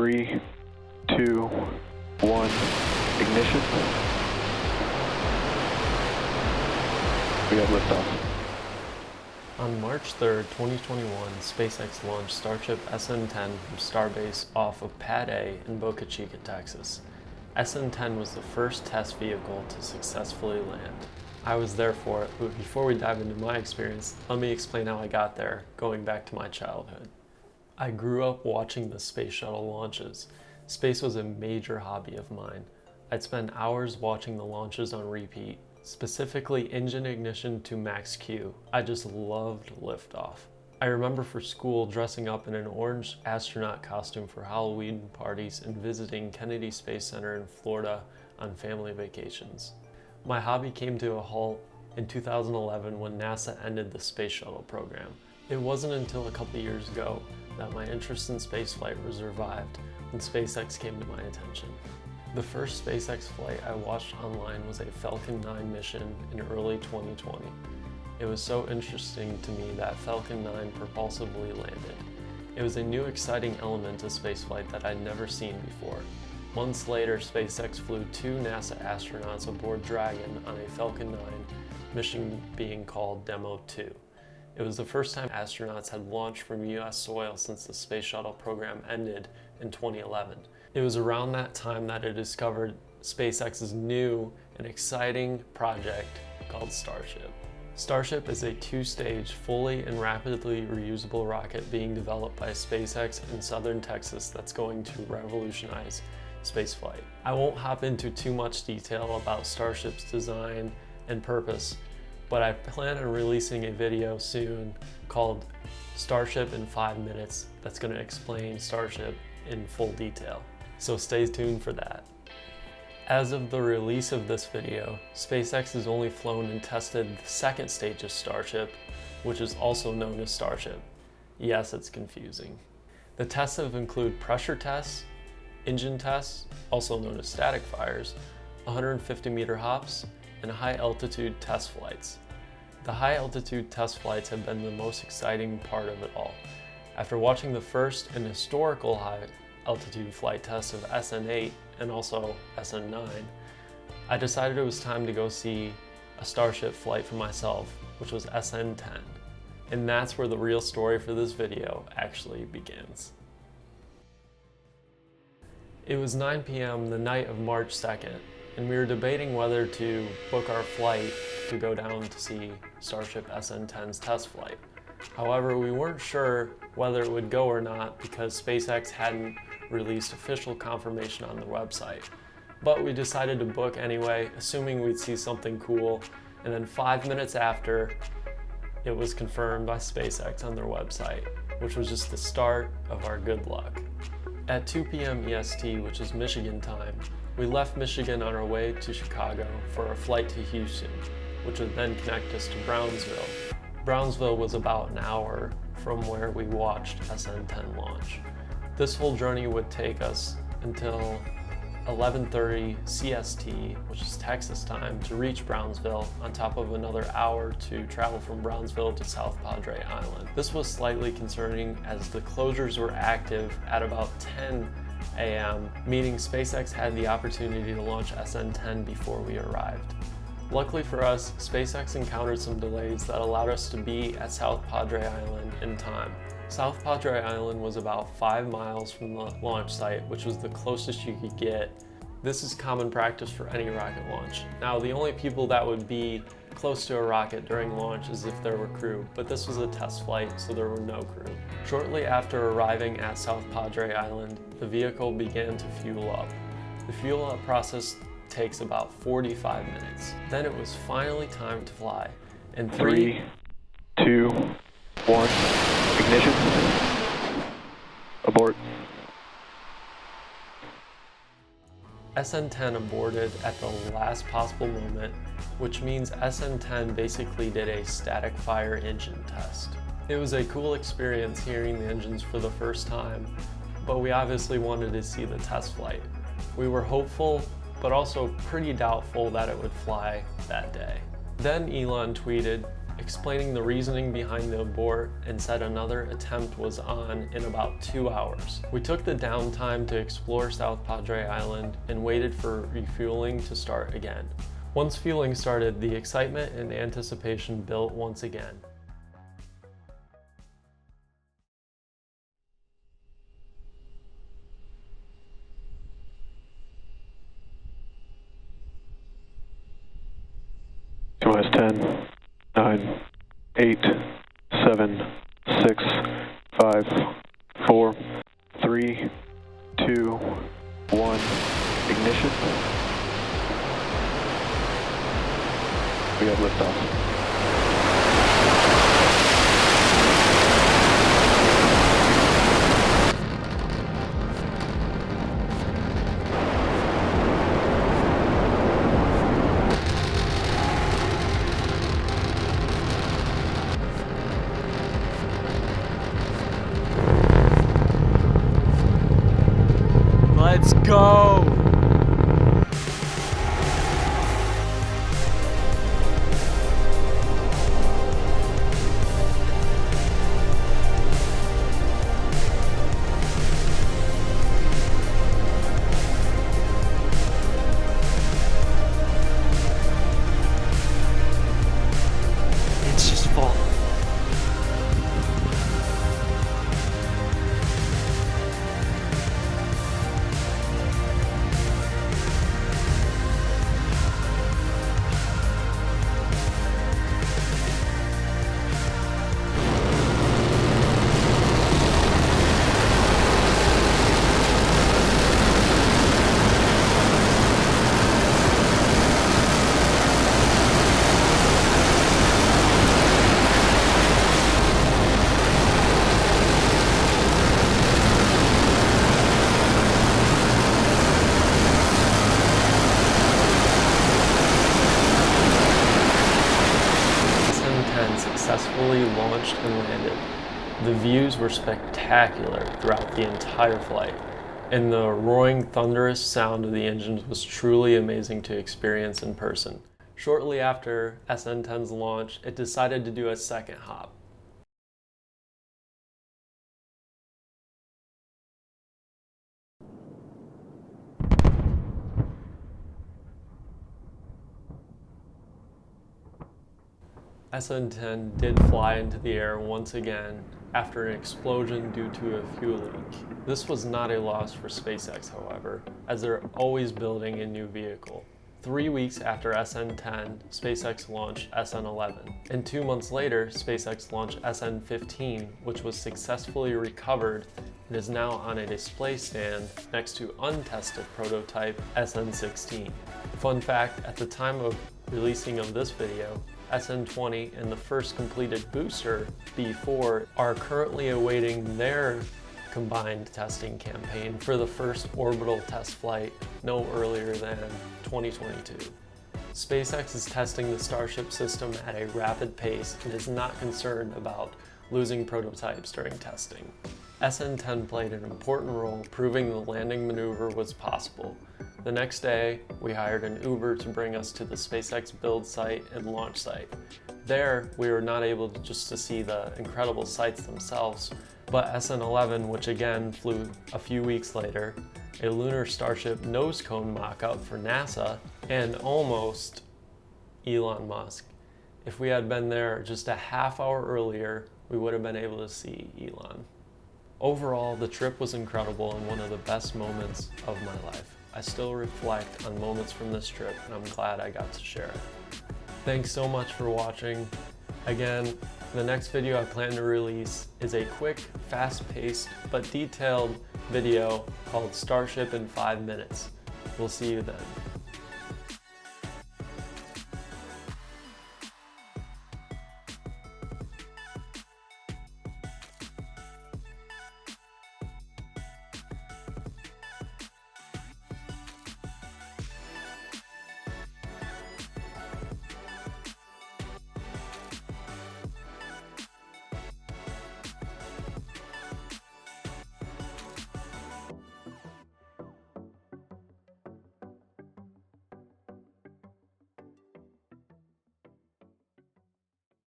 3, 2, 1, ignition. We have liftoff. On March 3rd, 2021, SpaceX launched Starship SN10 from Starbase off of Pad A in Boca Chica, Texas. SN10 was the first test vehicle to successfully land. I was there for it, but before we dive into my experience, let me explain how I got there, going back to my childhood. I grew up watching the space shuttle launches. Space was a major hobby of mine. I'd spend hours watching the launches on repeat, specifically engine ignition to max Q. I just loved liftoff. I remember for school dressing up in an orange astronaut costume for Halloween parties and visiting Kennedy Space Center in Florida on family vacations. My hobby came to a halt in 2011 when NASA ended the space shuttle program. It wasn't until a couple years ago that my interest in spaceflight was revived when SpaceX came to my attention. The first SpaceX flight I watched online was a Falcon 9 mission in early 2020. It was so interesting to me that Falcon 9 propulsively landed. It was a new exciting element to spaceflight that I'd never seen before. Months later, SpaceX flew 2 NASA astronauts aboard Dragon on a Falcon 9 mission being called Demo 2. It was the first time astronauts had launched from US soil since the space shuttle program ended in 2011. It was around that time that I discovered SpaceX's new and exciting project called Starship. Starship is a 2-stage, fully and rapidly reusable rocket being developed by SpaceX in southern Texas that's going to revolutionize spaceflight. I won't hop into too much detail about Starship's design and purpose, but I plan on releasing a video soon called Starship in 5 minutes that's going to explain Starship in full detail. So stay tuned for that. As of the release of this video, SpaceX has only flown and tested the second stage of Starship, which is also known as Starship. Yes, it's confusing. The tests have included pressure tests, engine tests, also known as static fires, 150-meter hops, and high-altitude test flights. The high-altitude test flights have been the most exciting part of it all. After watching the first and historical high-altitude flight test of SN8 and also SN9, I decided it was time to go see a Starship flight for myself, which was SN10. And that's where the real story for this video actually begins. It was 9 p.m. the night of March 2nd, and we were debating whether to book our flight to go down to see Starship SN10's test flight. However, we weren't sure whether it would go or not because SpaceX hadn't released official confirmation on their website. But we decided to book anyway, assuming we'd see something cool, and then 5 minutes after, it was confirmed by SpaceX on their website, which was just the start of our good luck. At 2 p.m. EST, which is Michigan time, we left Michigan on our way to Chicago for a flight to Houston, which would then connect us to Brownsville. Brownsville was about an hour from where we watched SN10 launch. This whole journey would take us until 11:30 CST, which is Texas time, to reach Brownsville, on top of another hour to travel from Brownsville to South Padre Island. This was slightly concerning as the closures were active at about 10 a.m., meaning SpaceX had the opportunity to launch SN10 before we arrived. Luckily for us, SpaceX encountered some delays that allowed us to be at South Padre Island in time. South Padre Island was about 5 miles from the launch site, which was the closest you could get. This is common practice for any rocket launch. Now, the only people that would be close to a rocket during launch is if there were crew, but this was a test flight, so there were no crew. Shortly after arriving at South Padre Island, the vehicle began to fuel up. The fuel up process takes about 45 minutes. Then it was finally time to fly. And 3, 2, 1, ignition. Abort. SN10 aborted at the last possible moment, which means SN10 basically did a static fire engine test. It was a cool experience hearing the engines for the first time, but we obviously wanted to see the test flight. We were hopeful, but also pretty doubtful that it would fly that day. Then Elon tweeted, explaining the reasoning behind the abort, and said another attempt was on in about 2 hours. We took the downtime to explore South Padre Island and waited for refueling to start again. Once fueling started, the excitement and anticipation built once again. Has 10, 9, 8, 7, 6, 5, 4, 3, 2, 1, ignition. We have liftoff. Let's go! It's just fall. Successfully launched and landed. The views were spectacular throughout the entire flight, and the roaring, thunderous sound of the engines was truly amazing to experience in person. Shortly after SN10's launch, it decided to do a second hop. SN10 did fly into the air once again after an explosion due to a fuel leak. This was not a loss for SpaceX, however, as they're always building a new vehicle. 3 weeks after SN10, SpaceX launched SN11, and 2 months later, SpaceX launched SN15, which was successfully recovered and is now on a display stand next to untested prototype SN16. Fun fact, at the time of releasing of this video, SN20 and the first completed booster, B4, are currently awaiting their combined testing campaign for the first orbital test flight no earlier than 2022. SpaceX is testing the Starship system at a rapid pace and is not concerned about losing prototypes during testing. SN10 played an important role proving the landing maneuver was possible. The next day, we hired an Uber to bring us to the SpaceX build site and launch site. There, we were not able just to see the incredible sights themselves, but SN11, which again flew a few weeks later, a lunar Starship nose cone mock-up for NASA, and almost Elon Musk. If we had been there just a half hour earlier, we would have been able to see Elon. Overall, the trip was incredible and one of the best moments of my life. I still reflect on moments from this trip, and I'm glad I got to share it. Thanks so much for watching. Again, the next video I plan to release is a quick, fast-paced, but detailed video called Starship in 5 minutes. We'll see you then.